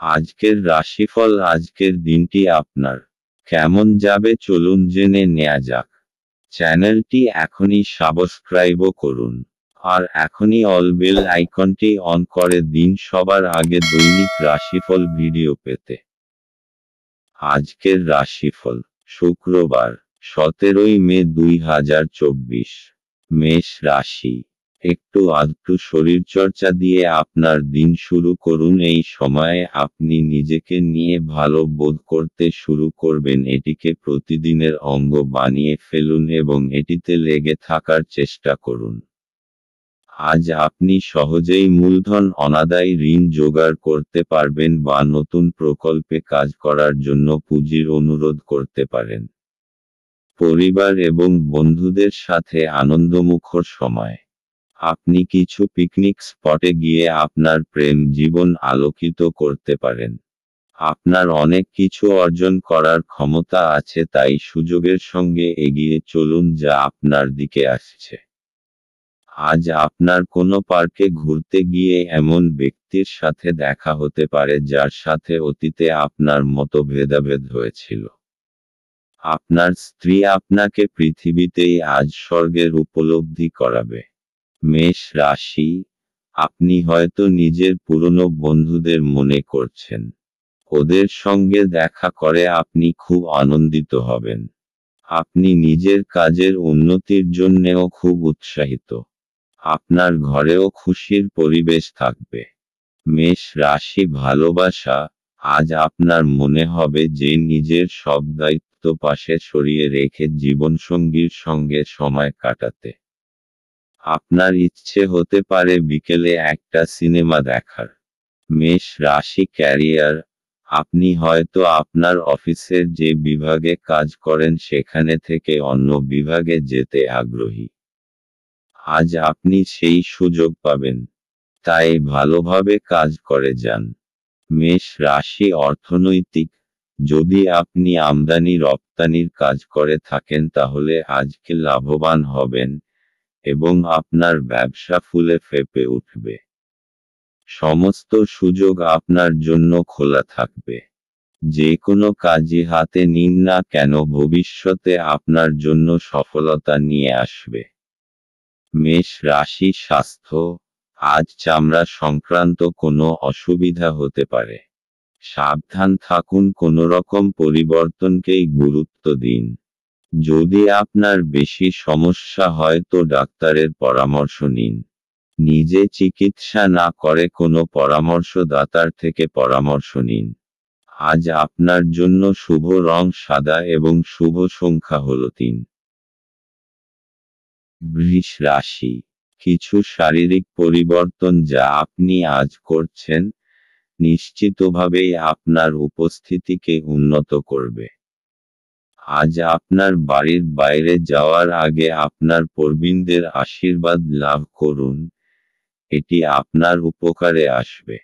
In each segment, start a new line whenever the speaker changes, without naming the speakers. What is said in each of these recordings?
আজকের রাশিফল। আজকের দিনটি আপনার কেমন যাবে চলুন জেনে নেওয়া যাক। চ্যানেলটি এখনই সাবস্ক্রাইবও করুন, আর এখনই অল বেল আইকনটি অন করে দিন সবার আগে দৈনিক রাশিফল ভিডিও পেতে। আজকের রাশিফল শুক্রবার 17ই মে 2024। মেষ রাশি। একটু আধটু শরীরচর্চা দিয়ে আপনার দিন শুরু করুন। এই সময়ে আপনি নিজেকে নিয়ে ভালো বোধ করতে শুরু করবেন। এটিকে প্রতিদিনের অঙ্গ বানিয়ে ফেলুন এবং এটিতে লেগে থাকার চেষ্টা করুন। আজ আপনি সহজেই মূলধন অনাদায়ী ঋণ জোগাড় করতে পারবেন বা নতুন প্রকল্পে কাজ করার জন্য পুঁজির অনুরোধ করতে পারেন। পরিবার এবং বন্ধুদের সাথে আনন্দমুখর সময়। আপনি কিছু পিকনিক স্পটে গিয়ে আপনার প্রেম জীবন আলোকিত করতে পারেন। আপনার অনেক কিছু অর্জন করার ক্ষমতা আছে, তাই সুযোগের সঙ্গে এগিয়ে চলুন যা আপনার দিকে আসছে। আজ আপনার কোনো পার্কে ঘুরতে গিয়ে এমন ব্যক্তির সাথে দেখা হতে পারে যার সাথে অতীতে আপনার মতভেদাভেদ হয়েছিল। আপনার স্ত্রী আপনাকে পৃথিবীতেই আজ স্বর্গের উপলব্ধি করাবে। মেষ রাশি। আপনি হয়তো নিজের পুরনো বন্ধুদের মনে করছেন। ওদের সঙ্গে দেখা করে আপনি খুব আনন্দিত হবেন। আপনি নিজের কাজের উন্নতির জন্যেও খুব উৎসাহিত। আপনার ঘরেও খুশির পরিবেশ থাকবে। মেষ রাশি। ভালোবাসা। আজ আপনার মনে হবে যে নিজের সব দায়িত্ব পাশে সরিয়ে রেখে জীবনসঙ্গীর সঙ্গে সময় কাটাতে। আপনার ইচ্ছে হতে পারে বিকেলে একটা সিনেমা দেখার। মেষ রাশি। ক্যারিয়ার। আপনি হয়তো আপনার অফিসের যে বিভাগে কাজ করেন সেখানে থেকে অন্য বিভাগে যেতে আগ্রহী। আজ আপনি সেই সুযোগ পাবেন, তাই ভালোভাবে কাজ করে যান। মেষ রাশি। অর্থনৈতিক। যদি আপনি আমদানি রপ্তানির কাজ করে থাকেন তাহলে আজকে লাভবান হবেন এবং আপনার ব্যবসা ফুলে ফেঁপে উঠবে। সমস্ত সুযোগ আপনার জন্য খোলা থাকবে। যে কোনো কাজই হাতে নিন না কেন ভবিষ্যতে আপনার জন্য সফলতা নিয়ে আসবে। মেষ রাশি। স্বাস্থ্য। আজ চামড়া সংক্রান্ত কোনো অসুবিধা হতে পারে। সাবধান থাকুন, কোনোরকম পরিবর্তনকেই গুরুত্ব দিন। যদি আপনার বেশি সমস্যা হয় তো ডাক্তারের পরামর্শ নিন। নিজে চিকিৎসা না করে কোনো পরামর্শদাতার থেকে পরামর্শ নিন। আজ আপনার জন্য শুভ রং সাদা এবং শুভ সংখ্যা হল 3। বৃষ রাশি। কিছু শারীরিক পরিবর্তন যা আপনি আজ করছেন, নিশ্চিতভাবেই আপনার উপস্থিতিকে উন্নত করবে। আজ আপনার বাড়ির বাইরে যাওয়ার আগে আপনার প্রবীণদের আশীর্বাদ লাভ করুন, এটি আপনার উপকারে আসবে।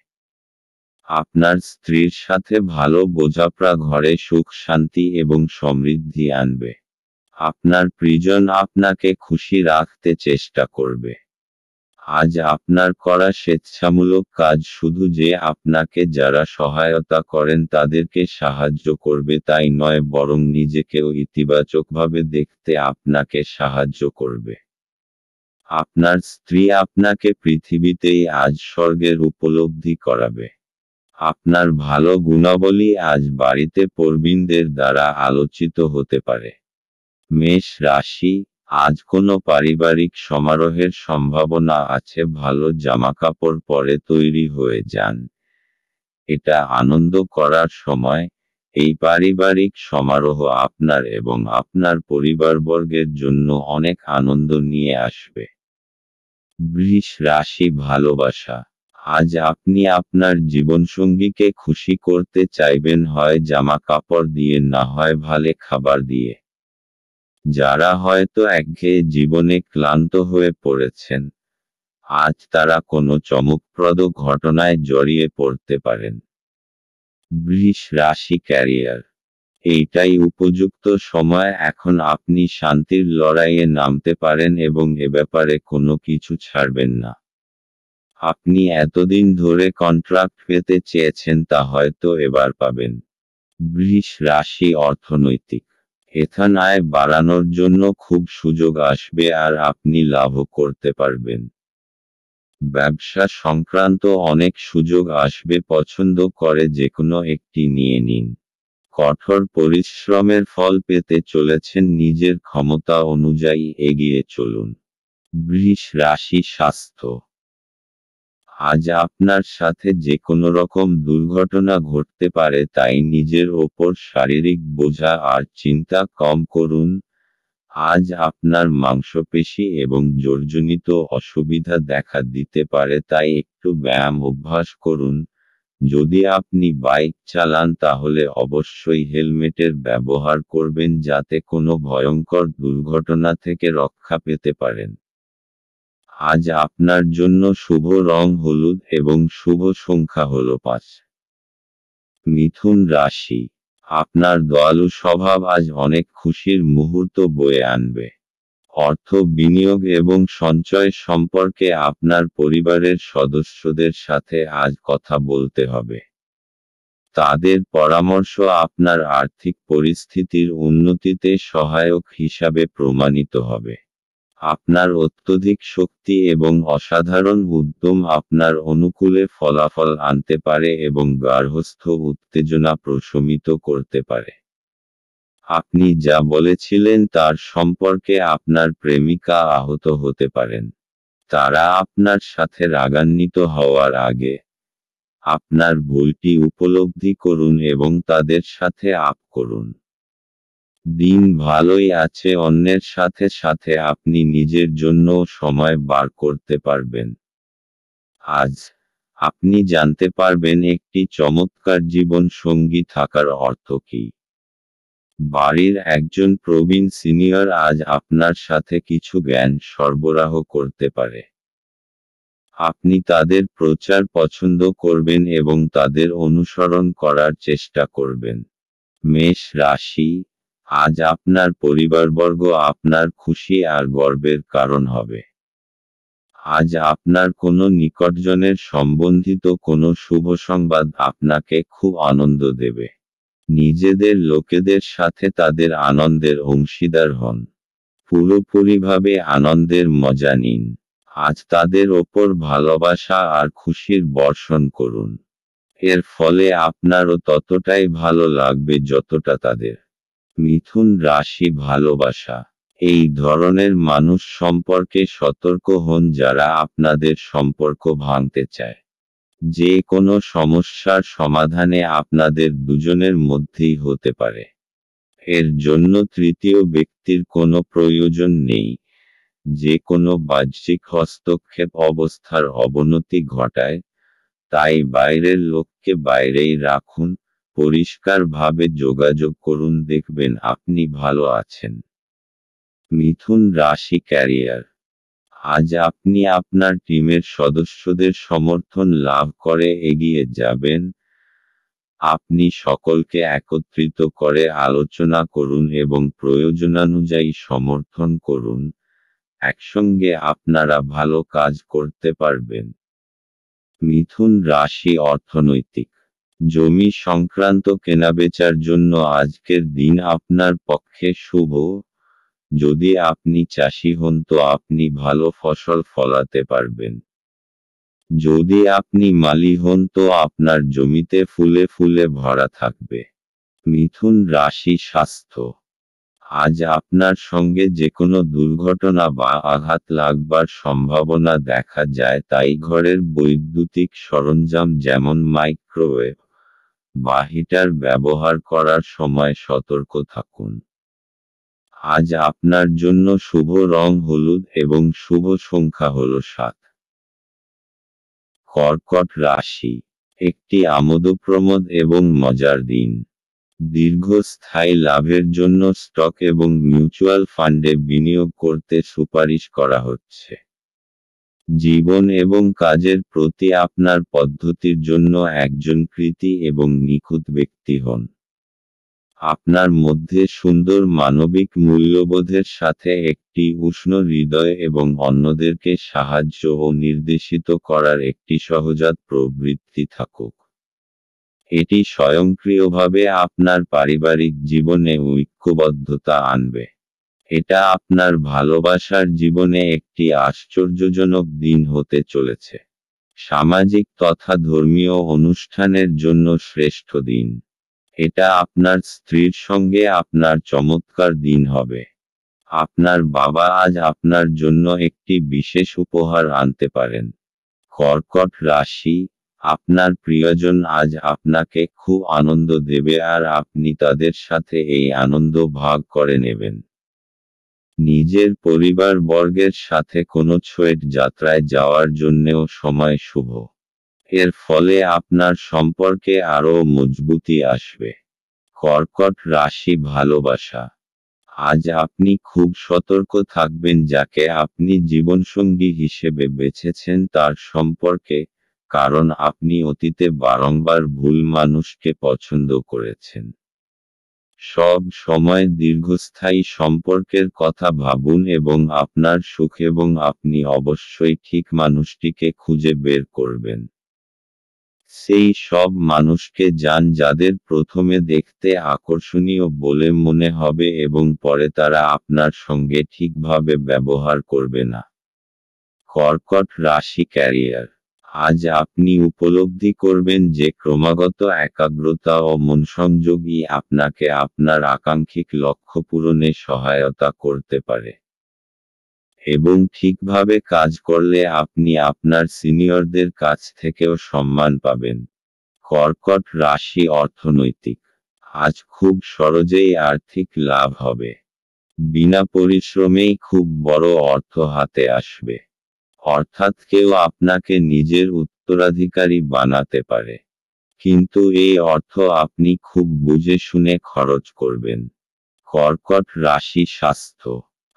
আপনার স্ত্রীর সাথে ভালো বোঝাপড়া ঘরে সুখ শান্তি এবং সমৃদ্ধি আনবে। আপনার প্রিয়জন আপনাকে খুশি রাখতে চেষ্টা করবে। আজ আপনার করা স্বেচ্ছামূলক কাজ শুধু যে আপনাকে যারা সহায়তা করেন তাদেরকে সাহায্য করবে তাই নয়, বরং নিজেকেও ইতিবাচকভাবে দেখতে আপনাকে সাহায্য করবে। আপনার স্ত্রী আপনাকে পৃথিবীতেই আজ স্বর্গের উপলব্ধি করাবে। আপনার ভালো গুণাবলী আজ বাড়িতে প্রবীণদের দ্বারা আলোচিত হতে পারে। মেষ রাশি। আজ কোনো পারিবারিক সমারোহের সম্ভাবনা আছে। ভালো জামাকাপড় পরে তৈরি হয়ে যান। এটা আনন্দ করার সময়। এই পারিবারিক সমারোহ আপনার এবং আপনার পরিবারবর্গের জন্য অনেক আনন্দ নিয়ে আসবে। বৃষ রাশি। ভালোবাসা। আজ আপনি আপনার জীবনসঙ্গীকে খুশি করতে চাইবেন, হয় জামা কাপড় দিয়ে না হয় ভালো খাবার দিয়ে। যারা হয়তো একঘেয়ে জীবনে ক্লান্ত হয়ে পড়েছেন, আজ তারা কোনো চমকপ্রদ ঘটনায় জড়িয়ে পড়তে পারেন। বৃষ রাশি। ক্যারিয়ার। এইটাই উপযুক্ত সময়। এখন আপনি শান্তির লড়াইয়ে নামতে পারেন এবং এ ব্যাপারে কোনো কিছু ছাড়বেন না। আপনি এতদিন ধরে কন্ট্রাক্ট পেতে চেয়েছেন তা হয়তো এবার পাবেন। বৃষ রাশি অর্থনৈতিক। এখান আয় বাড়ানোর জন্য খুব সুযোগ আসবে আর আপনি লাভও করতে পারবেন। ব্যবসা সংক্রান্ত অনেক সুযোগ আসবে, পছন্দ করে যেকোনো একটি নিয়ে নিন। কঠোর পরিশ্রমের ফল পেতে চলেছেন, নিজের ক্ষমতা অনুযায়ী এগিয়ে চলুন। বৃষ রাশি স্বাস্থ্য। আজ আপনার সাথে যে কোনো রকম দুর্ঘটনা ঘটতে পারে, তাই নিজের ওপর শারীরিক বোঝা আর চিন্তা কম করুন। আজ আপনার মাংসপেশি এবং জোড়জনিত অসুবিধা দেখা দিতে পারে, তাই একটু ব্যায়াম অভ্যাস করুন। যদি আপনি বাইক চালান তাহলে অবশ্যই হেলমেটের ব্যবহার করবেন যাতে কোনো ভয়ঙ্কর দুর্ঘটনা থেকে রক্ষা পেতে পারেন। আজ আপনার জন্য শুভ রং হলুদ এবং শুভ সংখ্যা হল 5। মিথুন রাশি। আপনার দয়ালু স্বভাব আজ অনেক খুশির মুহূর্ত বয়ে আনবে। অর্থ বিনিয়োগ এবং সঞ্চয় সম্পর্কে আপনার পরিবারের সদস্যদের সাথে আজ কথা বলতে হবে। তাদের পরামর্শ আপনার আর্থিক পরিস্থিতির উন্নতিতে সহায়ক হিসাবে প্রমাণিত হবে। আপনার অত্যধিক শক্তি এবং অসাধারণ উদ্যম আপনার অনুকূলে ফলাফল আনতে পারে এবং গার্হস্থ্য উত্তেজনা প্রশমিত করতে পারে। আপনি যা বলেছিলেন তার সম্পর্কে আপনার প্রেমিকা আহত হতে পারেন। তারা আপনার সাথে রাগান্বিত হওয়ার আগে আপনার ভুলটি উপলব্ধি করুন এবং তাদের সাথে আপ করুন। দিন ভালোই আছে, অন্যের সাথে সাথে আপনি নিজের জন্য সময় বার করতে পারবেন। আজ আপনি জানতে পারবেন একটি চমৎকার জীবন সঙ্গী থাকার অর্থ কী। বাড়ির একজন প্রবীণ সিনিয়র আজ আপনার সাথে কিছু জ্ঞান সরবরাহ করতে পারে। আপনি তাদের প্রচার পছন্দ করবেন এবং তাদের অনুসরণ করার চেষ্টা করবেন। মেষ রাশি। আজ আপনার পরিবারবর্গ আপনার খুশি আর গর্বের কারণ হবে। আজ আপনার কোনো নিকটজনের সম্বন্ধিত কোনো শুভ সংবাদ আপনাকে খুব আনন্দ দেবে। নিজেদের লোকেদের সাথে তাদের আনন্দের অংশীদার হন। পুরোপুরিভাবে আনন্দের মজা নিন। আজ তাদের ওপর ভালোবাসা আর খুশির বর্ষণ করুন। এর ফলে আপনারও ততটাই ভালো লাগবে যতটা তাদের। মিথুন রাশি ভালোবাসা। এই ধরনের মানুষ সম্পর্কে সতর্ক হন যারা আপনাদের সম্পর্ক ভাঙতে চায়। যে কোনো সমস্যার সমাধানে আপনাদের দুজনের মধ্যেই হতে পারে। এর জন্য তৃতীয় ব্যক্তির কোনো প্রয়োজন নেই। যে কোনো বাহ্যিক হস্তক্ষেপ অবস্থার অবনতি ঘটায়, তাই বাইরের লোককে বাইরেই রাখুন। পরিষ্কারভাবে যোগাযোগ করুন, দেখবেন আপনি ভালো আছেন। মিথুন রাশি ক্যারিয়ার। আজ আপনি আপনার টিমের সদস্যদের সমর্থন লাভ করে এগিয়ে যাবেন। আপনি সকলকে একত্রিত করে আলোচনা করুন এবং প্রয়োজনানুযায়ী সমর্থন করুন। একসঙ্গে আপনারা ভালো কাজ করতে পারবেন। মিথুন রাশি অর্থনৈতিক। জমি সংক্রান্ত কেনাবেচার জন্য আজকের দিন আপনার পক্ষে শুভ। যদি আপনি চাষি হন তো আপনি ভালো ফসল ফলাতে পারবেন। যদি আপনি মালি হন তো আপনার জমিতে ফুলে ফুলে ভরা থাকবে। মিথুন রাশি স্বাস্থ্য। আজ আপনার সঙ্গে যে কোনো দুর্ঘটনা বা আঘাত লাগবার সম্ভাবনা দেখা যায়, তাই ঘরের বৈদ্যুতিক সরঞ্জাম যেমন মাইক্রোওয়েভ বা হিটার ব্যবহার করার সময় সতর্ক থাকুন। আজ আপনার জন্য শুভ রং হলুদ এবং শুভ সংখ্যা হল 7। কর্কট রাশি। একটি আমোদপ্রমোদ এবং মজার দিন। দীর্ঘস্থায়ী লাভের জন্য স্টক এবং মিউচুয়াল ফান্ডে বিনিয়োগ করতে সুপারিশ করা হচ্ছে। জীবন এবং কাজের প্রতি আপনার পদ্ধতির জন্য একজন কৃতী এবং নিখুঁত ব্যক্তি হন। আপনার মধ্যে সুন্দর মানবিক মূল্যবোধের সাথে একটি উষ্ণ হৃদয় এবং অন্যদেরকে সাহায্য ও নির্দেশিত করার একটি সহজাত প্রবৃত্তি থাকুক। এটি স্বয়ংক্রিয়ভাবে আপনার পারিবারিক জীবনে ঐক্যবদ্ধতা আনবে। এটা আপনার ভালোবাসার জীবনে একটি আশ্চর্যজনক দিন হতে চলেছে। সামাজিক তথা ধর্মীয় অনুষ্ঠানের জন্য শ্রেষ্ঠ দিন। এটা আপনার স্ত্রীর সঙ্গে আপনার চমৎকার দিন হবে। আপনার বাবা আজ আপনার জন্য একটি বিশেষ উপহার আনতে পারেন। কর্কট রাশি, আপনার প্রিয়জন আজ আপনাকে খুব আনন্দ দেবে আর আপনি তাদের সাথে এই আনন্দ ভাগ করে নেবেন। নিজের পরিবারবর্গের সাথে কোনো ছোট যাত্রায় যাওয়ার জন্যেও সময় শুভ। এর ফলে আপনার সম্পর্কে আরও মজবুতি আসবে। কর্কট রাশি ভালোবাসা, আজ আপনি খুব সতর্ক থাকবেন যাকে আপনি জীবনসঙ্গী হিসেবে বেছেছেন তার সম্পর্কে, কারণ আপনি অতীতে বারংবার ভুল মানুষকে পছন্দ করেছেন। সব সময় দীর্ঘস্থায়ী সম্পর্কের কথা ভাবুন এবং আপনার সুখ এবং আপনি অবশ্যই ঠিক মানুষটিকে খুঁজে বের করবেন। সেই সব মানুষকে যান যাদের প্রথমে দেখতে আকর্ষণীয় বলে মনে হবে এবং পরে তারা আপনার সঙ্গে ঠিকভাবে ব্যবহার করবে না। কর্কট রাশি ক্যারিয়ার, আজ আপনি উপলব্ধি করবেন যে ক্রমাগত একাগ্রতা ও মনসংযোগই আপনাকে আপনার আকাঙ্ক্ষিত লক্ষ্য পূরণে সহায়তা করতে পারে। এবং ঠিকভাবে কাজ করলে আপনি আপনার সিনিয়রদের কাছ থেকেও সম্মান পাবেন। কর্কট রাশি অর্থনৈতিক, আজ খুব সহজেই আর্থিক লাভ হবে। বিনা পরিশ্রমেই খুব বড় অর্থ হাতে আসবে। অর্থাৎ কেউ আপনাকে নিজের উত্তরাধিকারী বানাতে পারে। কিন্তু এই অর্থ আপনি খুব বুঝে শুনে খরচ করবেন। কর্কট রাশি স্বাস্থ্য,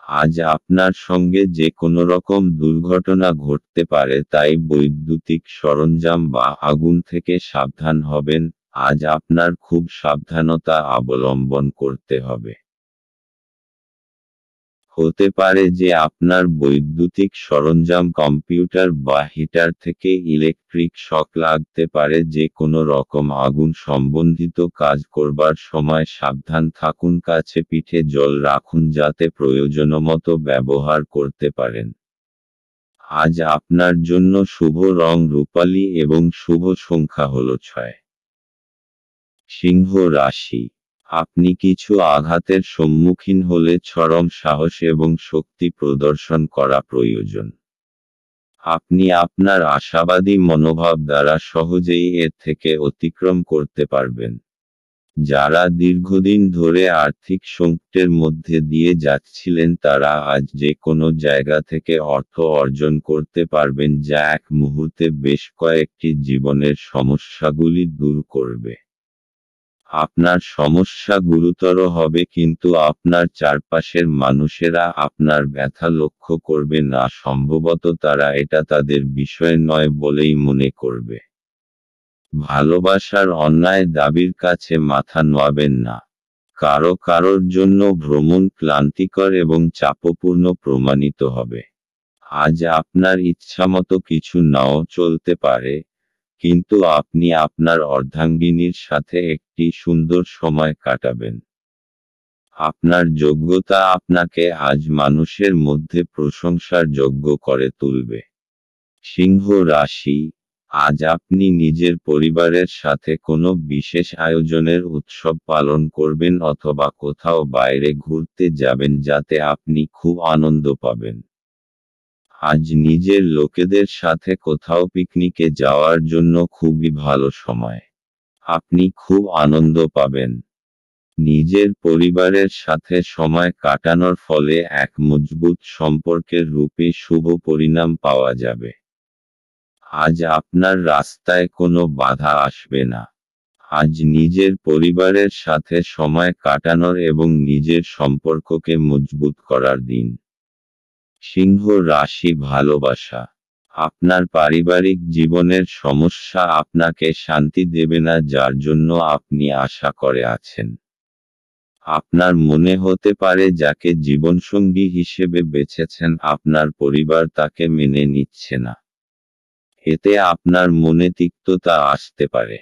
আজ আপনার সঙ্গে যে কোনো রকম দুর্ঘটনা ঘটতে পারে, তাই বৈদ্যুতিক সরঞ্জাম বা আগুন থেকে সাবধান হবেন। আজ আপনার খুব সাবধানতা অবলম্বন করতে হবে। হতে পারে যে আপনার বৈদ্যুতিক সরঞ্জাম কম্পিউটার বা হিটার থেকে ইলেকট্রিক শক লাগতে পারে। যে কোনো রকম আগুন সম্বন্ধিত কাজ করবার সময় সাবধান থাকুন। কাছে পিঠে জল রাখুন যাতে প্রয়োজনমতো ব্যবহার করতে পারেন। আজ আপনার জন্য শুভ রং রূপালী এবং শুভ সংখ্যা হল 6। সিংহ রাশি, আপনি কিছু আঘাতের সম্মুখীন হলে চরম সাহস এবং শক্তি প্রদর্শন করা প্রয়োজন। আপনি আপনার আশাবাদী মনোভাব দ্বারা সহজেই এর থেকে অতিক্রম করতে পারবেন। যারা দীর্ঘদিন ধরে আর্থিক সংকটের মধ্যে দিয়ে যাচ্ছিলেন তারা আজ যে কোনো জায়গা থেকে অর্থ অর্জন করতে পারবেন, যা এক মুহূর্তে বেশ কয়েকটি জীবনের সমস্যাগুলি দূর করবে। আপনার সমস্যা গুরুতর হবে কিন্তু আপনার চারপাশের মানুষেরা আপনার ব্যথা লক্ষ্য করবে না। সম্ভবত তারা এটা তাদের বিষয় নয় বলেই মনে করবে। ভালোবাসার অন্যায় দাবির কাছে মাথা নোয়াবেন না। কারোর জন্য ভ্রমণ ক্লান্তিকর এবং চাপপূর্ণ প্রমাণিত হবে। আজ আপনার ইচ্ছামতো কিছু নাও চলতে পারে, কিন্তু আপনি আপনার অর্ধাঙ্গিনীর সাথে একটি সুন্দর সময় কাটাবেন। আপনার যোগ্যতা আপনাকে আজ মানুষের মধ্যে প্রশংসার যোগ্য করে তুলবে। সিংহ রাশি, আজ আপনি নিজের পরিবারের সাথে কোনো বিশেষ আয়োজনের উৎসব পালন করবেন অথবা কোথাও বাইরে ঘুরতে যাবেন যাতে আপনি খুব আনন্দ পাবেন। আজ নিজের লোকেদের সাথে কোথাও পিকনিকে যাওয়ার জন্য খুবই ভালো সময়। আপনি খুব আনন্দ পাবেন। নিজের পরিবারের সাথে সময় কাটানোর ফলে এক মজবুত সম্পর্কের রূপে শুভ পরিণাম পাওয়া যাবে। আজ আপনার রাস্তায় কোনো বাধা আসবে না। আজ নিজের পরিবারের সাথে সময় কাটানোর এবং নিজের সম্পর্ককে মজবুত করার দিন। সিংহ রাশি ভালোবাসা, আপনার পারিবারিক জীবনের সমস্যা আপনাকে শান্তি দেবে না যার জন্য আপনি আশা করে আছেন। আপনার মনে হতে পারে যাকে জীবনসঙ্গী হিসেবে বেছেছেন আপনার পরিবার তাকে মেনে নিচ্ছে না। এতে আপনার মনে তিক্ততা আসতে পারে।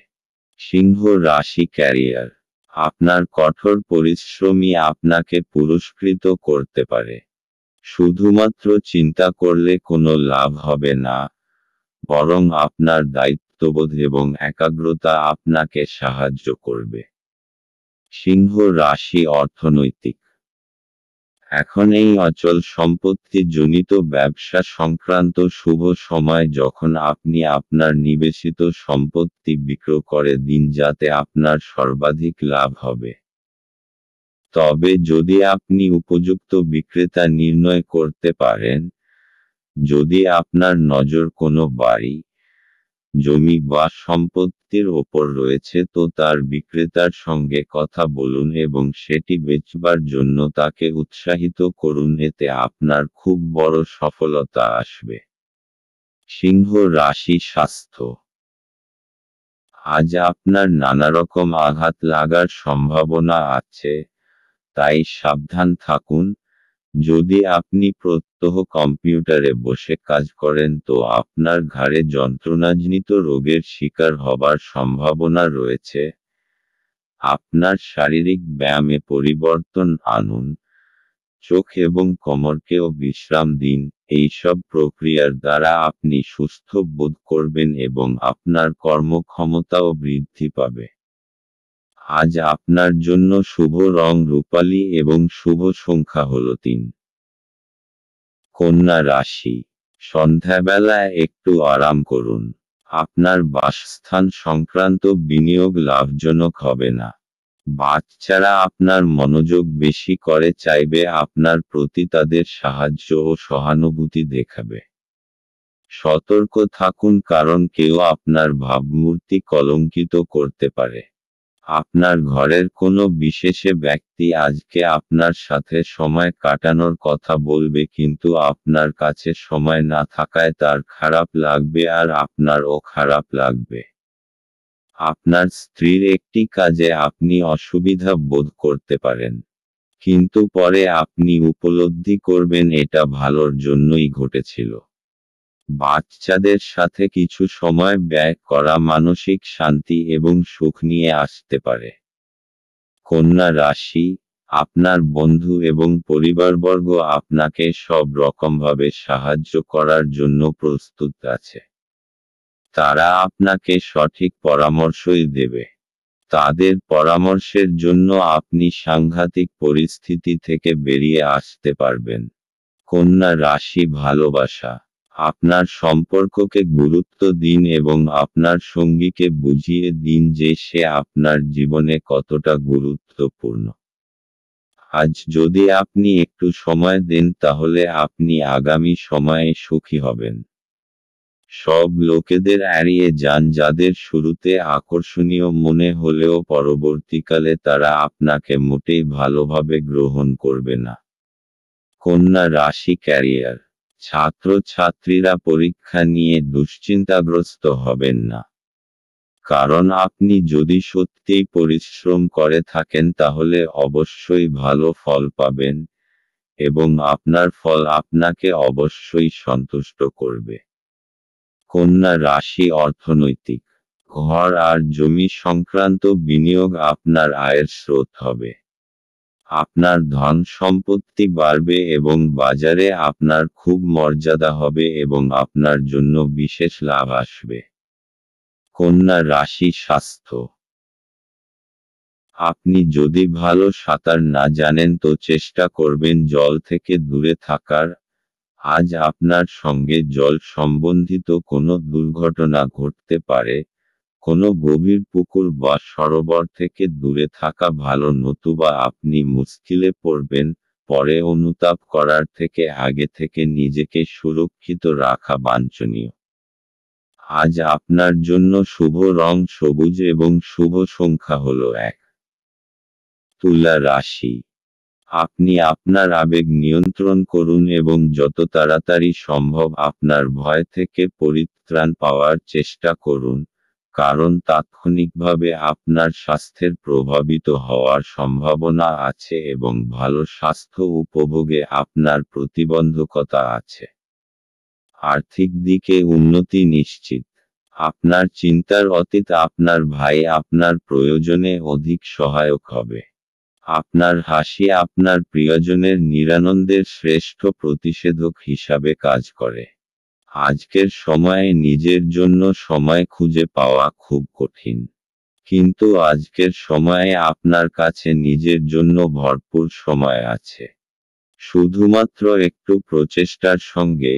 সিংহ রাশি ক্যারিয়ার। আপনার কঠোর পরিশ্রমই আপনাকে পুরস্কৃত করতে পারে। শুধুমাত্র চিন্তা করলে কোনো লাভ হবে না, বরং আপনার দায়িত্ববোধ এবং একাগ্রতা আপনাকে সাহায্য করবে। সিংহ রাশি অর্থনৈতিক। এখন এই অচল সম্পত্তি জনিত ব্যবসা সংক্রান্ত শুভ সময় যখন আপনি আপনার নিবেশিত সম্পত্তি বিক্রয় করে দিন যাতে আপনার সর্বাধিক লাভ হবে। তবে যদি আপনি উপযুক্ত বিক্রেতা নির্ণয় করতে পারেন, যদি আপনার নজর কোনো বাড়ি, জমি বা সম্পত্তির ওপর রয়েছে তো তার বিক্রেতার সঙ্গে কথা বলুন এবং সেটি বেচবার জন্য তাকে উৎসাহিত করুন, এতে আপনার খুব বড় সফলতা আসবে। সিংহ রাশি স্বাস্থ্য। আজ আপনার নানারকম আঘাত লাগার সম্ভাবনা আছে, তাই সাবধান থাকুন। যদি আপনি প্রত্যহ কম্পিউটারে বসে কাজ করেন তো আপনার ঘাড়ে যন্ত্রণাজনিত রোগের শিকার হবার সম্ভাবনা রয়েছে। আপনার শারীরিক ব্যায়ামে পরিবর্তন আনুন, চোখ এবং কোমরকেও বিশ্রাম দিন। এইসব প্রক্রিয়ার দ্বারা আপনি সুস্থ বোধ করবেন এবং আপনার কর্মক্ষমতাও বৃদ্ধি পাবে। আজ আপনার জন্য শুভ রং রূপালী এবং শুভ সংখ্যা হল 3। কন্যা রাশি। সন্ধ্যাবেলায় একটু আরাম করুন। আপনার বাসস্থান সংক্রান্ত বিনিয়োগ লাভজনক হবে না। বাচ্চারা আপনার মনোযোগ বেশি করে চাইবে আপনার প্রতি, তাদের সাহায্য ও সহানুভূতি দেখাবে। সতর্ক থাকুন কারণ কেউ আপনার ভাবমূর্তি কলঙ্কিত করতে পারে। আপনার ঘরের কোনো বিশেষ ব্যক্তি আজকে আপনার সাথে সময় কাটানোর কথা বলবে কিন্তু আপনার কাছে সময় না থাকায় তার খারাপ লাগবে আর আপনারও খারাপ লাগবে। আপনার স্ত্রীর একটি কাজে আপনি অসুবিধা বোধ করতে পারেন, কিন্তু পরে আপনি উপলব্ধি করবেন এটা ভালোর জন্যই ঘটেছিল। বাচ্চাদের সাথে কিছু সময় ব্যয় করা মানসিক শান্তি এবং সুখ নিয়ে আসতে পারে। কন্যা রাশি। আপনার বন্ধু এবং পরিবারবর্গ আপনাকে সব রকমভাবে সাহায্য করার জন্য প্রস্তুত আছে। তারা আপনাকে সঠিক পরামর্শই দেবে। তাদের পরামর্শের জন্য আপনি সাংঘাতিক পরিস্থিতি থেকে বেরিয়ে আসতে পারবেন। কন্যা রাশি ভালোবাসা। আপনার সম্পর্ককে গুরুত্ব দিন এবং আপনার সঙ্গীকে বুঝিয়ে দিন যে সে আপনার জীবনে কতটা গুরুত্বপূর্ণ। আজ যদি আপনি একটু সময় দেন তাহলে আপনি আগামী সময়ে সুখী হবেন। সব লোকেদের এড়িয়ে যান যাদের শুরুতে আকর্ষণীয় মনে হলেও পরবর্তীকালে তারা আপনাকে মোটেই ভালোভাবে গ্রহণ করবে না। কন্যা রাশি ক্যারিয়ার। ছাত্রছাত্রীরা পরীক্ষা নিয়ে দুশ্চিন্তাগ্রস্ত হবেন না, কারণ আপনি যদি সত্যিই পরিশ্রম করে থাকেন তাহলে অবশ্যই ভালো ফল পাবেন এবং আপনার ফল আপনাকে অবশ্যই সন্তুষ্ট করবে। কন্যা রাশি অর্থনৈতিক। ঘর আর জমি সংক্রান্ত বিনিয়োগ আপনার আয়ের স্রোত হবে। আপনার ধন সম্পত্তি বাড়বে এবং বাজারে আপনার খুব মর্যাদা হবে এবং আপনার জন্য বিশেষ লাভ আসবে। কন্যা রাশি স্বাস্থ্য। আপনি যদি ভালো সাঁতার না জানেন তো চেষ্টা করবেন জল থেকে দূরে থাকার। আজ আপনার সঙ্গে জল সম্বন্ধিত কোনো দুর্ঘটনা ঘটতে পারে। কোনো গভীর পুকুর বা সরোবর থেকে দূরে থাকা ভালো, নতুবা আপনি মুশকিলে পড়বেন। পরে অনুতাপ করার থেকে আগে থেকে নিজেকে সুরক্ষিত রাখা বাঞ্ছনীয়। আজ আপনার জন্য শুভ রং সবুজ এবং শুভ সংখ্যা হল 1। তুলা রাশি। আপনি আপনার আবেগ নিয়ন্ত্রণ করুন এবং যত তাড়াতাড়ি সম্ভব আপনার ভয় থেকে পরিত্রাণ পাওয়ার চেষ্টা করুন, কারণ তাৎক্ষণিকভাবে আপনার স্বাস্থ্যের প্রভাবিত হওয়ার সম্ভাবনা আছে এবং ভালো স্বাস্থ্য উপভোগে আপনার প্রতিবন্ধকতা আছে। আর্থিক দিকে উন্নতি নিশ্চিত। আপনার চিন্তার অতীত আপনার ভাই আপনার প্রয়োজনে অধিক সহায়ক হবে। আপনার হাসি আপনার প্রিয়জনের নিরানন্দের শ্রেষ্ঠ প্রতিষেধক হিসাবে কাজ করে। আজকের সময়ে নিজের জন্য সময় খুঁজে পাওয়া খুব কঠিন। কিন্তু আজকের সময়ে আপনার কাছে নিজের জন্য ভরপুর সময় আছে। শুধুমাত্র একটু প্রচেষ্টার সঙ্গে,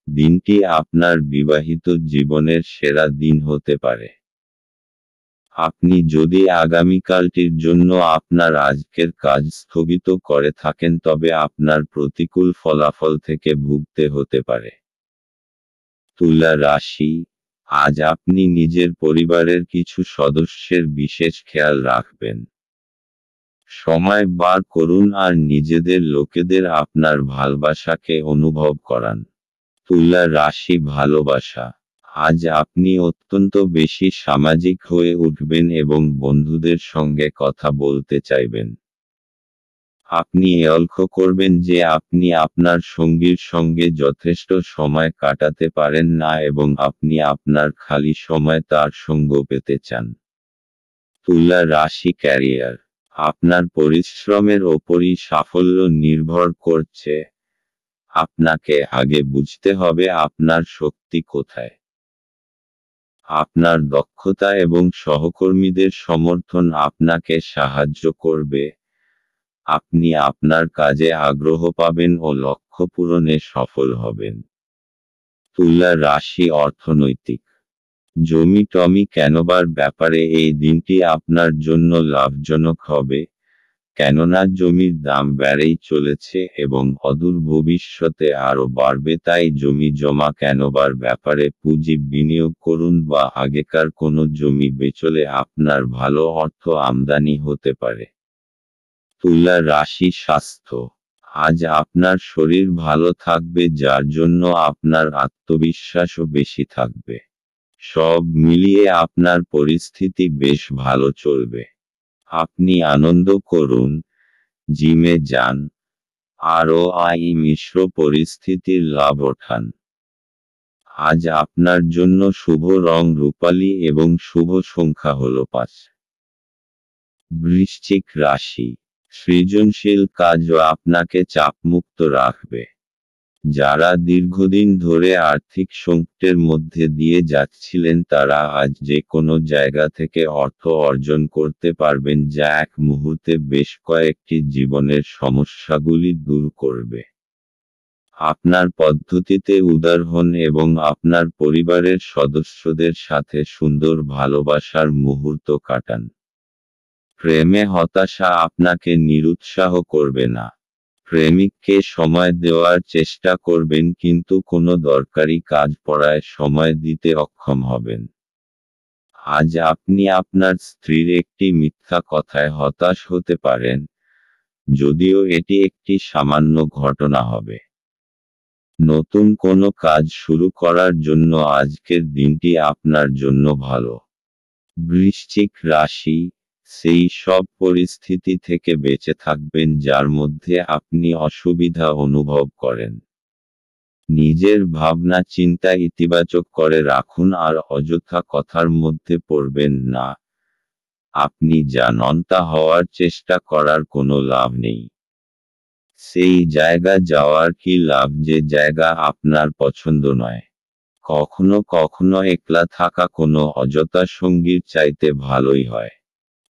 দিনটি আপনার বিবাহিত জীবনের সেরা দিন হতে পারে। আপনি যদি আগামীকালটির জন্য আপনার আজকের কাজ স্থগিত করে থাকেন তবে আপনার প্রতিকূল ফলাফল থেকে ভুগতে হতে পারে। তুলা রাশি, আজ আপনি নিজের পরিবারের কিছু সদস্যের বিশেষ খেয়াল রাখবেন। সময় বার করুন আর নিজেদের লোকেদের আপনার ভালোবাসাকে অনুভব করান। তুলা রাশি ভালোবাসা, আজ আপনি অত্যন্ত বেশি সামাজিক হয়ে উঠবেন এবং বন্ধুদের সঙ্গে কথা বলতে চাইবেন। আপনি লক্ষ্য করবেন যে আপনি আপনার সঙ্গীর সঙ্গে যথেষ্ট সময় কাটাতে পারেন না এবং আপনি আপনার খালি সময় তার সঙ্গ পেতে চান। তুলা রাশি ক্যারিয়ার, আপনার পরিশ্রমের ওপরই সাফল্য নির্ভর করছে। আপনাকে আগে বুঝতে হবে আপনার শক্তি কোথায়। আপনার দক্ষতা এবং সহকর্মীদের সমর্থন আপনাকে সাহায্য করবে। আপনি আপনার কাজে আগ্রহ পাবেন ও লক্ষ্য পূরণে সফল হবেন। তুলা রাশি অর্থনৈতিক, জমি টমি কেনবার ব্যাপারে এই দিনটি আপনার জন্য লাভজনক হবে, কেননা জমির দাম বেড়েই চলেছে এবং অদূর ভবিষ্যতে আরও বাড়বে। তাই জমি জমা কেনবার ব্যাপারে পুঁজি বিনিয়োগ করুন বা আগেকার কোনো জমি বেচলে আপনার ভালো অর্থ আমদানি হতে পারে। তুলা রাশি স্বাস্থ্য, আজ আপনার শরীর ভালো থাকবে যার জন্য আপনার আত্মবিশ্বাসও বেশি থাকবে। সব মিলিয়ে আপনার পরিস্থিতি বেশ ভালো চলবে। আপনি আনন্দ করুন, জিমে যান, আরও মিশ্র পরিস্থিতির লাভ ওঠান। আজ আপনার জন্য শুভ রং রূপালী এবং শুভ সংখ্যা হল 5। বৃশ্চিক রাশি, সৃজনশীল কাজও আপনাকে চাপমুক্ত রাখবে। যারা দীর্ঘদিন ধরে আর্থিক সংকটের মধ্যে দিয়ে যাচ্ছিলেন তারা আজ যে কোনো জায়গা থেকে অর্থ অর্জন করতে পারবেন যা এক মুহূর্তে বেশ কয়েকটি জীবনের সমস্যাগুলি দূর করবে। আপনার পদ্ধতিতে উদার হন এবং আপনার পরিবারের সদস্যদের সাথে সুন্দর ভালোবাসার মুহূর্ত কাটান। প্রেমে হতাশা আপনাকে নিরুৎসাহ করবে না। প্রেমিককে সময় দেওয়ার চেষ্টা করবেন কিন্তু কোনো দরকারি কাজ পড়ায় সময় দিতে অক্ষম হবেন। আজ আপনি আপনার স্ত্রীর একটি মিথ্যা কথায় হতাশ হতে পারেন, যদিও এটি একটি সামান্য ঘটনা হবে। নতুন কোনো কাজ শুরু করার জন্য আজকের দিনটি আপনার জন্য ভালো। বৃশ্চিক রাশি, সেই সব পরিস্থিতি থেকে বেঁচে থাকবেন যার মধ্যে আপনি অসুবিধা অনুভব করেন। নিজের ভাবনা চিন্তা ইতিবাচক করে রাখুন আর অযথা কথার মধ্যে পড়বেন না। আপনি যা নন তা হওয়ার চেষ্টা করার কোনো লাভ নেই। সেই জায়গা যাওয়ার কি লাভ যে জায়গা আপনার পছন্দ নয়। কখনো কখনো একলা থাকা কোনো অযথা সঙ্গীর চাইতে ভালোই হয়।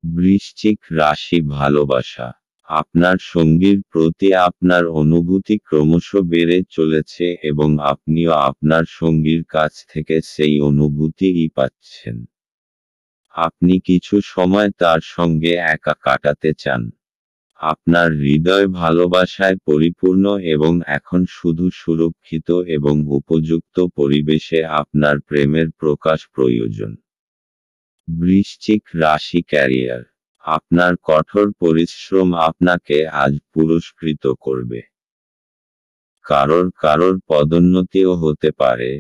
বৃশ্চিক রাশি ভালোবাসা, আপনার সঙ্গীর প্রতি আপনার অনুভূতি ক্রমশ বেড়ে চলেছে এবং আপনিও আপনার সঙ্গীর কাছ থেকে সেই অনুভূতিই পাচ্ছেন। আপনি কিছু সময় তার সঙ্গে একা কাটাতে চান। আপনার হৃদয় ভালোবাসায় পরিপূর্ণ এবং এখন শুধু সুরক্ষিত এবং উপযুক্ত পরিবেশে আপনার প্রেমের প্রকাশ প্রয়োজন। বৃশ্চিক রাশি ক্যারিয়ার, আপনার কঠোর পরিশ্রম আপনাকে আজ পুরস্কৃত করবে। কারোর পদোন্নতিও হতে পারে,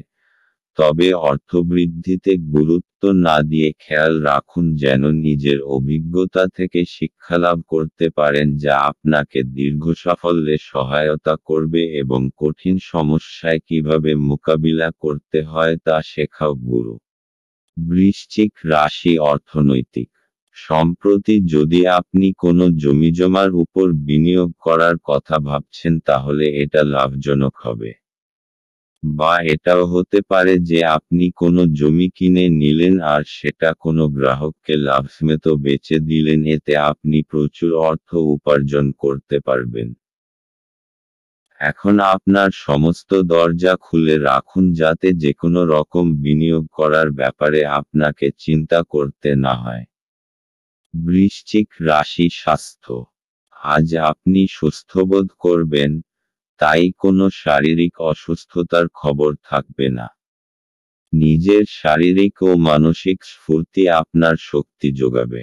তবে অর্থবৃদ্ধিতে গুরুত্ব না দিয়ে খেয়াল রাখুন যেন নিজের অভিজ্ঞতা থেকে শিক্ষালাভ করতে পারেন যা আপনাকে দীর্ঘ সাফল্যে সহায়তা করবে এবং কঠিন সমস্যায় কিভাবে মোকাবিলা করতে হয় তা শেখাও গুরু। বৃশ্চিক রাশি অর্থনৈতিক। সম্প্রতি যদি আপনি কোনো জমিজমার উপর বিনিয়োগ করার কথা ভাবছেন তাহলে এটা লাভজনক হবে। বা এটাও হতে পারে যে আপনি কোনো জমি কিনে নিলেন আর সেটা কোনো গ্রাহককে লাভসমেত বেচে দিলেন, এতে আপনি প্রচুর অর্থ উপার্জন করতে পারবেন। এখন আপনার সমস্ত দরজা খুলে রাখুন যাতে যেকোনো রকম বিনিয়োগ করার ব্যাপারে আপনাকে চিন্তা করতে না হয়। বৃশ্চিক রাশি স্বাস্থ্য। আজ আপনি সুস্থবোধ করবেন, তাই কোনো শারীরিক অসুস্থতার খবর থাকবে না। নিজের শারীরিক ও মানসিক স্ফূর্তি আপনার শক্তি যোগাবে।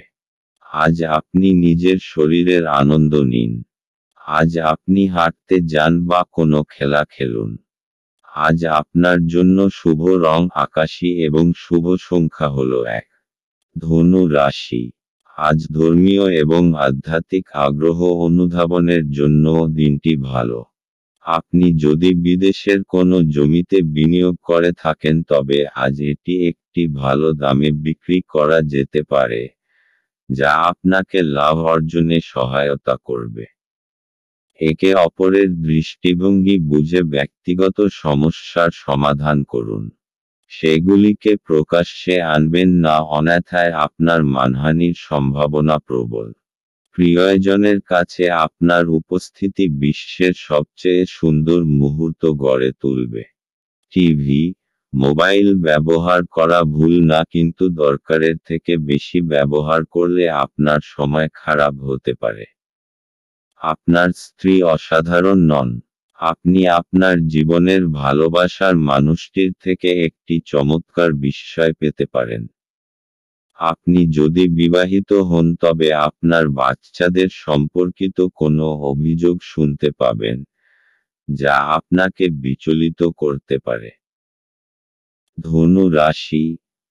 আজ আপনি নিজের শরীরের আনন্দ নিন। আজ আপনি হাঁটতে যান বা কোনো খেলা খেলুন। আজ আপনার জন্য শুভ রং আকাশী এবং শুভ সংখ্যা হলো 1। ধনু রাশি। আজ ধর্মীয় এবং আধ্যাত্মিক আগ্রহ অনুধাবনের জন্য দিনটি ভালো। আপনি যদি বিদেশের কোনো জমিতে বিনিয়োগ করে থাকেন তবে আজ এটি একটি ভালো দামে বিক্রি করা যেতে পারে, যা আপনাকে লাভ অর্জনে সহায়তা করবে। একে অপরের দৃষ্টিভঙ্গি বুঝে ব্যক্তিগত সমস্যার সমাধান করুন। সেগুলিকে প্রকাশ্যে আনবেন না, অন্যথায় আপনার মানহানির সম্ভাবনা প্রবল। প্রিয়জনের কাছে আপনার উপস্থিতি বিশ্বের সবচেয়ে সুন্দর মুহূর্ত গড়ে তুলবে। টিভি, মোবাইল ব্যবহার করা ভুল না, কিন্তু দরকারের থেকে বেশি ব্যবহার করলে আপনার সময় খারাপ হতে পারে। আপনার স্ত্রী অসাধারণ নন। আপনি আপনার জীবনের ভালোবাসার মানুষটির থেকে একটি চমৎকার বিস্ময় পেতে পারেন। আপনি যদি বিবাহিত হন তবে আপনার বাচ্চাদের সম্পর্কিত কোনো অভিযোগ শুনতে পাবেন, যা আপনাকে বিচলিত করতে পারে। ধনু রাশি।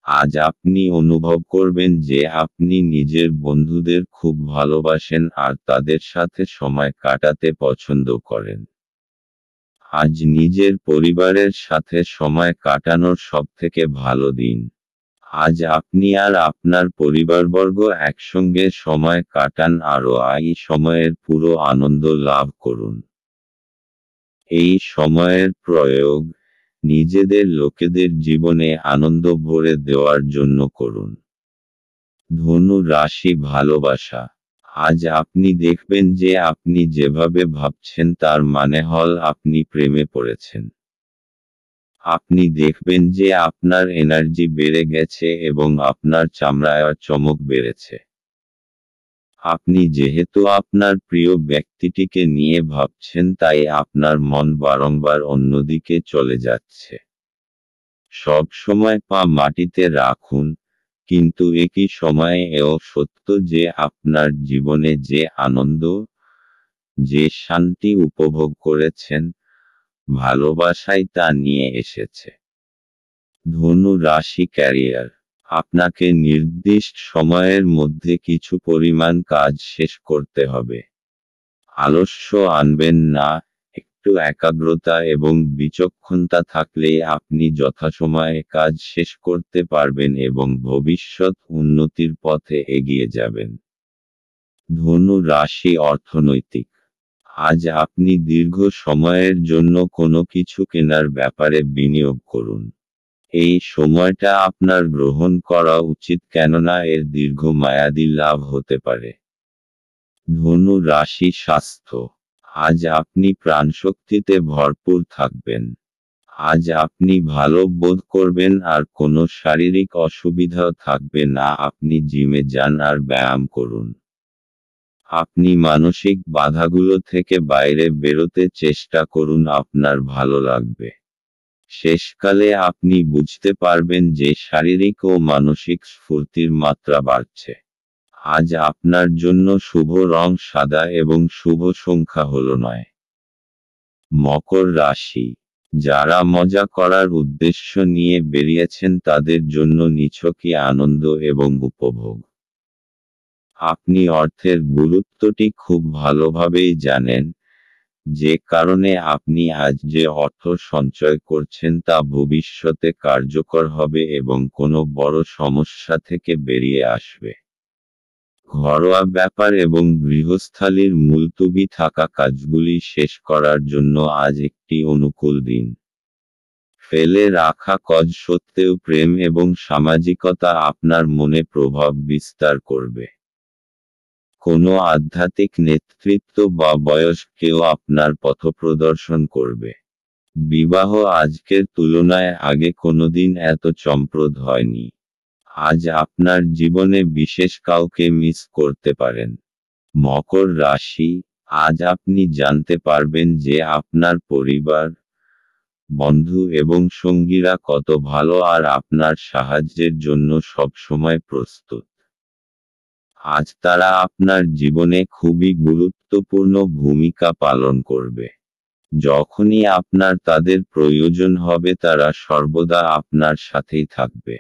আজ আপনি অনুভব করবেন যে আপনি নিজের বন্ধুদের খুব ভালোবাসেন আর তাদের সাথে সময় কাটাতে পছন্দ করেন। আজ নিজের পরিবারের সাথে সময় কাটানোর সবথেকে ভালো দিন। আজ আপনি আর আপনার পরিবারবর্গ একসঙ্গে সময় কাটান আর এই সময়ের পুরো আনন্দ লাভ করুন। এই সময়ের প্রয়োগ নিজেদের লোকেদের জীবনে আনন্দ ভরে দেওয়ার জন্য করুন। ধনু রাশি ভালোবাসা। আজ আপনি দেখবেন যে আপনি যেভাবে ভাবছেন তার মানে হল আপনি প্রেমে পড়েছেন। আপনি দেখবেন যে আপনার এনার্জি বেড়ে গেছে এবং আপনার চামড়ায় চমক বেড়েছে। আপনি যেহেতু আপনার প্রিয় ব্যক্তিটিকে নিয়ে ভাবছেন তাই আপনার মন বারংবার অন্যদিকে চলে যাচ্ছে। সব সময় পা মাটিতে রাখুন, কিন্তু একই সময়ে এও সত্য যে আপনার জীবনে যে আনন্দ, যে শান্তি উপভোগ করেছেন, ভালোবাসাই তা নিয়ে এসেছে। ধনু রাশি ক্যারিয়ার। আপনাকে নির্দিষ্ট সময়ের মধ্যে কিছু পরিমাণ কাজ শেষ করতে হবে। আলস্য আনবেন না, একটু একাগ্রতা এবং বিচক্ষণতা থাকলেই আপনি যথাসময়ে কাজ শেষ করতে পারবেন এবং ভবিষ্যৎ উন্নতির পথে এগিয়ে যাবেন। ধনু রাশি অর্থনৈতিক। আজ আপনি দীর্ঘ সময়ের জন্য কোনো কিছু কেনার ব্যাপারে বিনিয়োগ করুন। এই সময়টা আপনার গ্রহণ করা উচিত কেননা এর দীর্ঘমেয়াদী লাভ হতে পারে। ধনু রাশি স্বাস্থ্য। আজ আপনি প্রাণশক্তিতে ভরপুর থাকবেন। আজ আপনি ভালো বোধ করবেন আর কোনো শারীরিক অসুবিধাও থাকবে না। আপনি জিমে যান আর ব্যায়াম করুন। আপনি মানসিক বাধাগুলো থেকে বাইরে বেরোতে চেষ্টা করুন, আপনার ভালো লাগবে। শেষকালে আপনি বুঝতে পারবেন যে শারীরিক ও মানসিক স্ফূর্তির মাত্রা বাড়ছে। আজ আপনার জন্য শুভ রং সাদা এবং শুভ সংখ্যা হলো 9। মকর রাশি। যারা মজা করার উদ্দেশ্য নিয়ে বেরিয়েছেন তাদের জন্য নিছকই আনন্দ এবং উপভোগ। আপনি অর্থের গুরুত্বটি খুব ভালোভাবেই জানেন, যে কারণে আপনি আজ যে অর্থ সঞ্চয় করছেন তা ভবিষ্যতে কার্যকর হবে এবং কোনো বড় সমস্যা থেকে বেরিয়ে আসবে। ঘরোয়া ব্যাপার এবং গৃহস্থালির মুলতুবি থাকা কাজগুলি শেষ করার জন্য আজ একটি অনুকূল দিন। ফেলে রাখা কাজ সত্ত্বেও প্রেম এবং সামাজিকতা আপনার মনে প্রভাব বিস্তার করবে। কোনো আধ্যাত্মিক নেতৃত্ব বা বয়স্ক কেউ আপনার পথপ্রদর্শন করবে। বিবাহ আজকের তুলনায় আগে কোনোদিন এত চমকপ্রদ হয়নি। আজ আপনার জীবনে বিশেষ কাউকে মিস করতে পারেন। মকর রাশি, আজ আপনি জানতে পারবেন যে আপনার পরিবার, বন্ধু এবং সঙ্গীরা কত ভালো আর আপনার সাহায্যের জন্য সবসময় প্রস্তুত। আজ তারা আপনার জীবনে খুবই গুরুত্বপূর্ণ ভূমিকা পালন করবে। যখনই আপনার তাদের প্রয়োজন হবে তারা সর্বদা আপনার সাথেই থাকবে।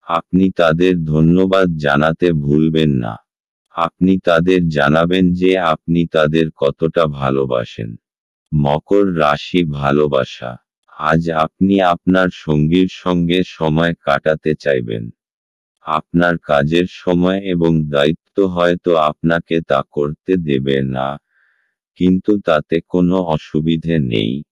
আপনি তাদের ধন্যবাদ জানাতে ভুলবেন না। আপনি তাদের জানাবেন যে আপনি তাদের কতটা ভালোবাসেন। মকর রাশি, ভালোবাসা, আজ আপনি আপনার সঙ্গীর সঙ্গে সময় কাটাতে চাইবেন। আপনার কাজের সময় এবং দায়িত্ব হয়তো আপনাকে তা করতে দেবে না, কিন্তু তাতে কোনো অসুবিধে নেই,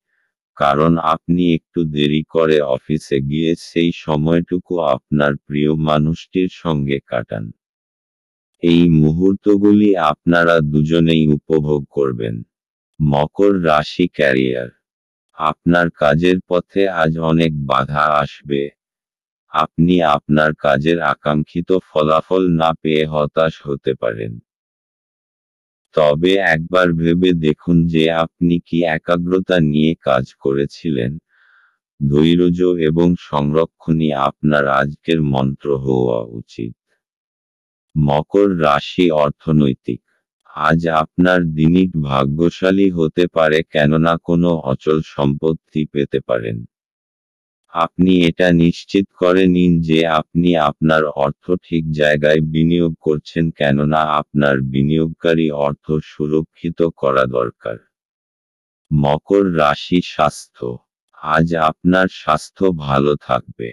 কারণ আপনি একটু দেরি করে অফিসে গিয়ে সেই সময়টুকু আপনার প্রিয় মানুষটির সঙ্গে কাটান। এই মুহূর্তগুলি আপনারা দুজনেই উপভোগ করবেন। মকর রাশি, ক্যারিয়ার, আপনার কাজের পথে আজ অনেক বাধা আসবে। আপনি আপনার কাজের আকাঙ্ক্ষিত ফলাফল না পেয়ে হতাশ হতে পারেন। তবে একবার ভেবে দেখুন যে আপনি কি একাগ্রতা নিয়ে কাজ করেছিলেন। ধৈর্য এবং সংরক্ষণই আপনার আজকের মন্ত্র হওয়া উচিত। মকর রাশি, অর্থনৈতিক, আজ আপনার দিনটি ভাগ্যশালী হতে পারে কেননা কোনো অচল সম্পত্তি পেতে পারেন। আপনি এটা নিশ্চিত করে নিন যে আপনি আপনার অর্থ ঠিক জায়গায় বিনিয়োগ করছেন কেননা আপনার বিনিয়োগকারী অর্থ সুরক্ষিত করা দরকার। মকর রাশি, স্বাস্থ্য, আজ আপনার স্বাস্থ্য ভালো থাকবে।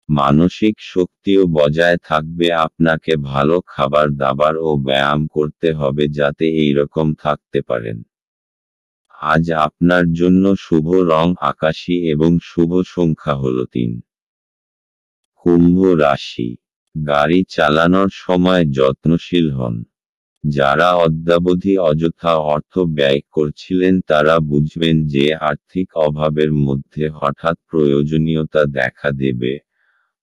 মানসিক শক্তিও বজায় থাকবে। আপনাকে ভালো খাবার দাবার ও ব্যায়াম করতে হবে যাতে এইরকম থাকতে পারেন। আজ আপনার জন্য শুভ রং আকাশী এবং শুভ সংখ্যা হল 3। কুম্ভ রাশি, গাড়ি চালানোর সময় যত্নশীল হন। যারা অদ্যাবধি অযথা অর্থ ব্যয় করছিলেন তারা বুঝবেন যে আর্থিক অভাবের মধ্যে হঠাৎ প্রয়োজনীয়তা দেখা দেবে।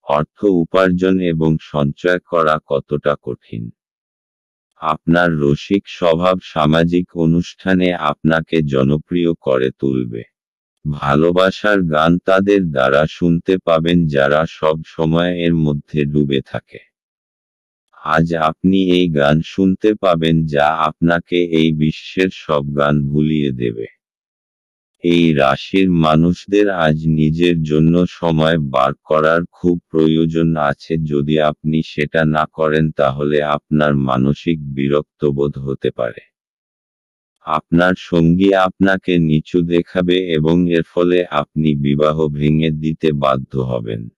অর্থ উপার্জন এবং সঞ্চয় করা কতটা কঠিন। আপনার রসিক স্বভাব সামাজিক অনুষ্ঠানে আপনাকে জনপ্রিয় করে তুলবে। ভালোবাসার গান তাদের দ্বারা শুনতে পাবেন যারা সব সময় এর মধ্যে ডুবে থাকে। আজ আপনি এই গান শুনতে পাবেন যা আপনাকে এই বিশ্বের সব গান ভুলিয়ে দেবে। এই রাশির মানুষদের আজ নিজের জন্য সময় বার করার খুব প্রয়োজন আছে। যদি আপনি সেটা না করেন তাহলে আপনার মানসিক বিরক্তবোধ হতে পারে। আপনার সঙ্গী আপনাকে নিচু দেখাবে এবং এর ফলে আপনি বিবাহ ভেঙে দিতে বাধ্য হবেন।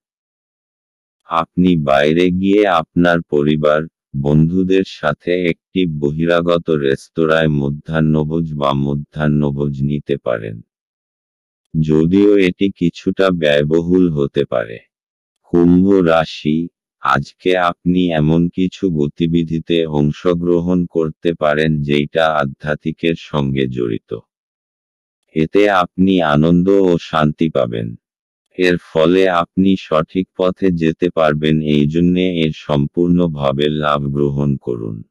আপনি বাইরে গিয়ে আপনার পরিবার, বন্ধুদের সাথে একটি বহিরাগত রেস্তোরাঁয় মধ্যাহ্নভোজ নিতে পারেন। যদিও এটি কিছুটা ব্যয়বহুল হতে পারে। কুম্ভ রাশি, আজকে আপনি এমন কিছু গতিবিধিতে অংশগ্রহণ করতে পারেন যেটা আধ্যাত্মিকের সঙ্গে জড়িত। এতে আপনি আনন্দ ও শান্তি পাবেন। এর ফলে আপনি সঠিক পথে যেতে পারবেন, এই জন্যে এর সম্পূর্ণভাবে লাভ গ্রহণ করুন।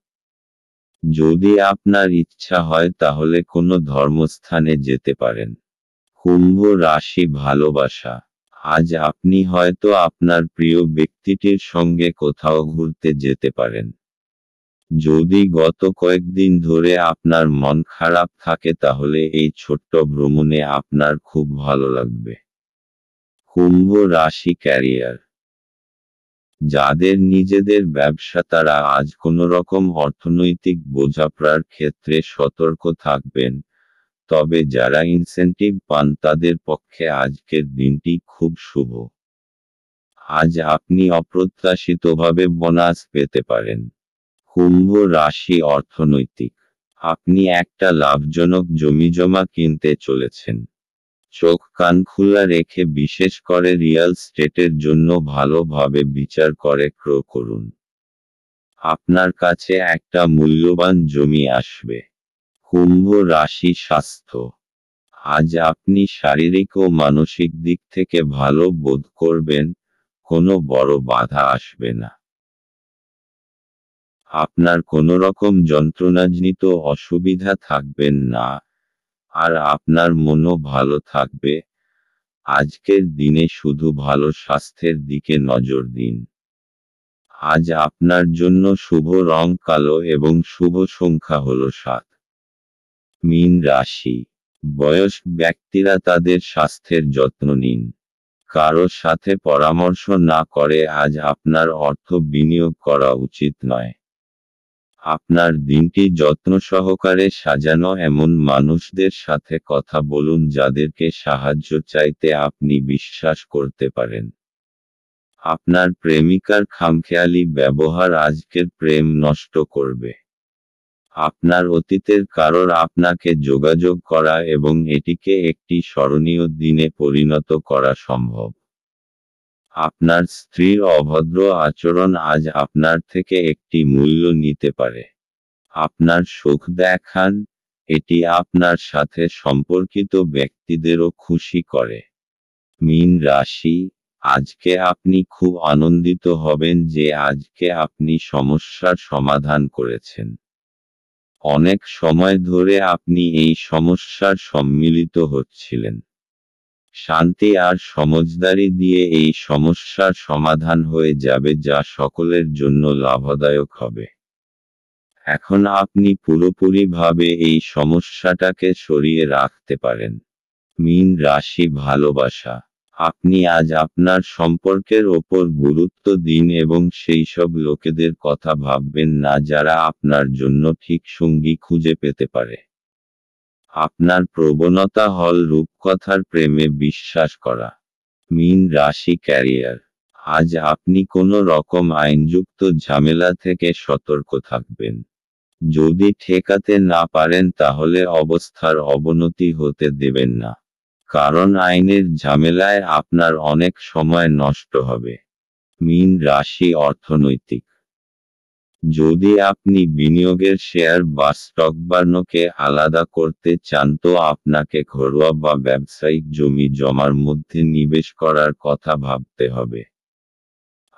যদি আপনার ইচ্ছা হয় তাহলে কোনো ধর্মস্থানে যেতে পারেন। কুম্ভ রাশি, ভালোবাসা, আজ আপনি হয়তো আপনার প্রিয় ব্যক্তিটির সঙ্গে কোথাও ঘুরতে যেতে পারেন। যদি গত কয়েকদিন ধরে আপনার মন খারাপ থাকে তাহলে এই ছোট্ট ভ্রমণে আপনার খুব ভালো লাগবে। কুম্ভ রাশি ক্যারিয়ার। যাদের নিজেদের ব্যবসা তারা আজ কোনো রকম অর্থনৈতিক বোঝাপড়ার ক্ষেত্রে সতর্ক থাকবেন, তবে যারা ইনসেনটিভ পান তাদের পক্ষে আজকের দিনটি খুব শুভ। আজ আপনি অপ্রত্যাশিতভাবে বোনাস পেতে পারেন। কুম্ভ রাশি অর্থনৈতিক। আপনি একটা লাভজনক জমিজমা কিনতে চলেছেন। চোখ কান খোলা রেখে বিশেষ করে রিয়েল স্টেটের জন্য ভালোভাবে বিচার করে ক্রয় করুন। আপনার কাছে একটা মূল্যবান জমি আসবে। কুম্ভ রাশি স্বাস্থ্য। আজ আপনি শারীরিক ও মানসিক দিক থেকে ভালো বোধ করবেন, কোনো বড় বাধা আসবে না। আপনার কোনো রকম যন্ত্রণাজনিত অসুবিধা থাকবেন না, আর আপনার মনও ভালো থাকবে। আজকের দিনে শুধু ভালো স্বাস্থ্যের দিকে নজর দিন। আজ আপনার জন্য শুভ রং কালো এবং শুভ সংখ্যা হল 7। মীন রাশি। বয়স্ক ব্যক্তিরা তাদের স্বাস্থ্যের যত্ন নিন। কারো সাথে পরামর্শ না করে আজ আপনার অর্থ বিনিয়োগ করা উচিত নয়। আপনার দিনটি যত্ন সহকারে সাজানো এমন মানুষদের সাথে কথা বলুন যাদেরকে সাহায্য চাইতে আপনি বিশ্বাস করতে পারেন। আপনার প্রেমিকার খামখেয়ালি ব্যবহার আজকের প্রেম নষ্ট করবে। আপনার অতীতের কারোর আপনাকে যোগাযোগ করা এবং এটিকে একটি স্মরণীয় দিনে পরিণত করা সম্ভব। আপনার স্ত্রীর অভদ্র আচরণ আজ আপনার থেকে একটি মূল্য নিতে পারে। আপনার সুখ দেখান, এটি আপনার সাথে সম্পর্কিত ব্যক্তিদেরও খুশি করে। মীন রাশি। আজকে আপনি খুব আনন্দিত হবেন যে আজকে আপনি সমস্যার সমাধান করেছেন। অনেক সময় ধরে আপনি এই সমস্যার সম্মিলিত হচ্ছিলেন। শান্তি আর সমঝদারি দিয়ে এই সমস্যার সমাধান হয়ে যাবে যা সকলের জন্য লাভদায়ক হবে। এখন আপনি পুরোপুরিভাবে এই সমস্যাটাকে সরিয়ে রাখতে পারেন। মীন রাশি ভালোবাসা। আপনি আজ আপনার সম্পর্কের ওপর গুরুত্ব দিন এবং সেই সব লোকেদের কথা ভাববেন না যারা আপনার জন্য ঠিক সঙ্গী খুঁজে পেতে পারে। আপনার প্রবণতা হল রূপকথার প্রেমে বিশ্বাস করা। মীন রাশি ক্যারিয়ার। আজ আপনি কোনো রকম আইনযুক্ত ঝামেলা থেকে সতর্ক থাকবেন। যদি ঠেকাতে না পারেন তাহলে অবস্থার অবনতি হতে দেবেন না, কারণ আইনের ঝামেলায় আপনার অনেক সময় নষ্ট হবে। মীন রাশি অর্থনৈতিক। যদি আপনি বিনিয়োগের শেয়ার বা স্টক বার্নকে আলাদা করতে চান তো আপনাকে ঘরোয়া বা ব্যবসায়িক জমি জমার মধ্যে নিবেশ করার কথা ভাবতে হবে।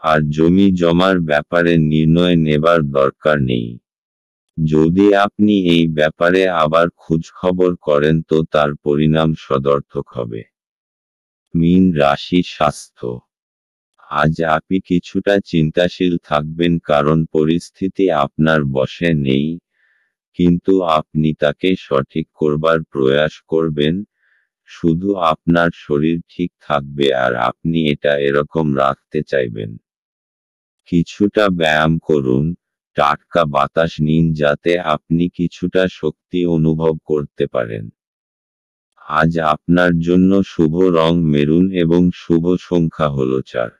আর জমি জমার ব্যাপারে নির্ণয় নেবার দরকার নেই। যদি আপনি এই ব্যাপারে আবার খোঁজখবর করেন তো তার পরিণাম সদর্থক হবে। মীন রাশি স্বাস্থ্য। আজ আপনি কিছুটা চিন্তাশীল থাকবেন কারণ পরিস্থিতি আপনার বশে নেই, কিন্তু আপনি তাকে সঠিক করবার প্রয়াস করবেন। শুধু আপনার শরীর ঠিক থাকবে আর আপনি এটা এরকম রাখতে চাইবেন। কিছুটা ব্যায়াম করুন, টাটকা বাতাস নিন যাতে আপনি কিছুটা শক্তি অনুভব করতে পারেন। আজ আপনার জন্য শুভ রং মেরুন এবং শুভ সংখ্যা হল 4।